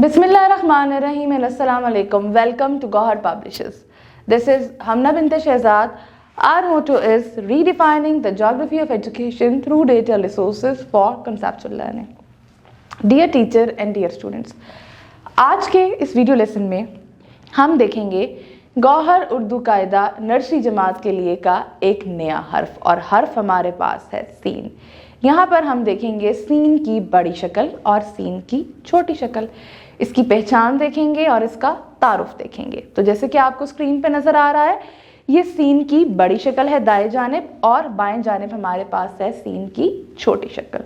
Bismillahirrahmanirrahim and Assalamu alaikum. Welcome to Gauhar Publishers. This is Hamna Binte Shehzad. Our motto is redefining the geography of education through data resources for conceptual learning. Dear teacher and dear students, आज के इस video lesson में हम देखेंगे गौहर उर्दू कायदा nursery जमात के लिए का एक नया हर्फ, और हर्फ हमारे पास है सीन। यहाँ पर हम देखेंगे सीन की बड़ी शक्ल और सीन की छोटी शक्ल, इसकी पहचान देखेंगे और इसका तारुफ देखेंगे। तो जैसे कि आपको स्क्रीन पे नज़र आ रहा है, ये सीन की बड़ी शक्ल है दाएं जानिब, और बाएं जानिब हमारे पास है सीन की छोटी शक्ल।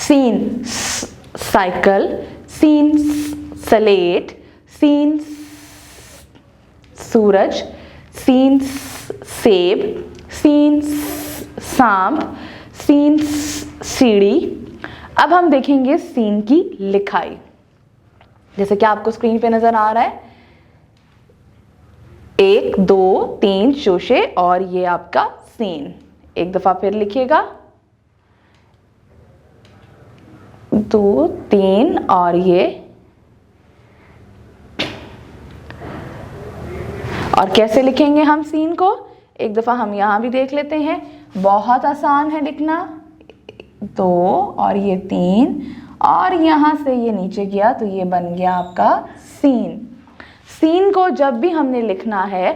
सीन साइकिल, सीन स्लेट, सीन सूरज, सीन सेब, सीन सांप, सीन सीढ़ी। अब हम देखेंगे सीन की लिखाई। जैसे कि आपको स्क्रीन पे नजर आ रहा है, 1 2 3 शोशे, और ये आपका सीन। एक दफा फिर लिखिएगा, 2 3, और ये, और कैसे लिखेंगे हम सीन को, एक दफा हम यहां भी देख लेते हैं। बहुत आसान है लिखना, 2 और ये 3, और यहां से ये नीचे गया तो ये बन गया आपका सीन। सीन को जब भी हमने लिखना है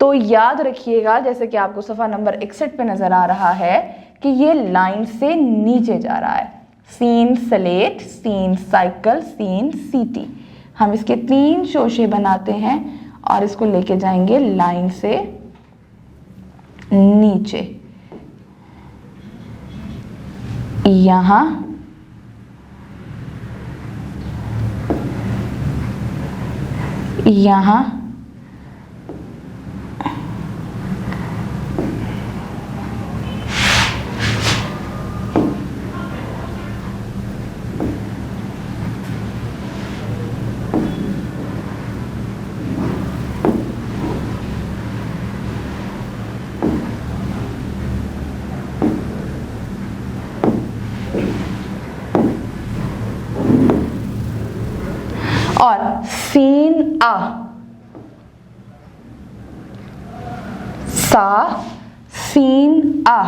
तो याद रखिएगा, जैसे कि आपको सफ़ा नंबर 61 पे नज़र आ रहा है, कि ये लाइन से नीचे जा रहा है। सीन स्लेट, सीन साइकिल, सीन सीटी। हम इसके 3 शोशे बनाते हैं और इसको लेके जाएंगे लाइन से नीचे, यहां, यहां, और सीन आ, सा, सीन आ,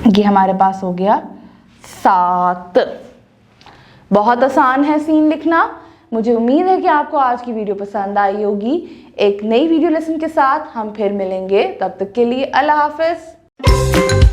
ये हमारे पास हो गया 7। बहुत आसान है सीन लिखना। मुझे उम्मीद है कि आपको आज की वीडियो पसंद आई होगी। एक नई वीडियो लेसन के साथ हम फिर मिलेंगे, तब तक के लिए अल्लाह हाफिज।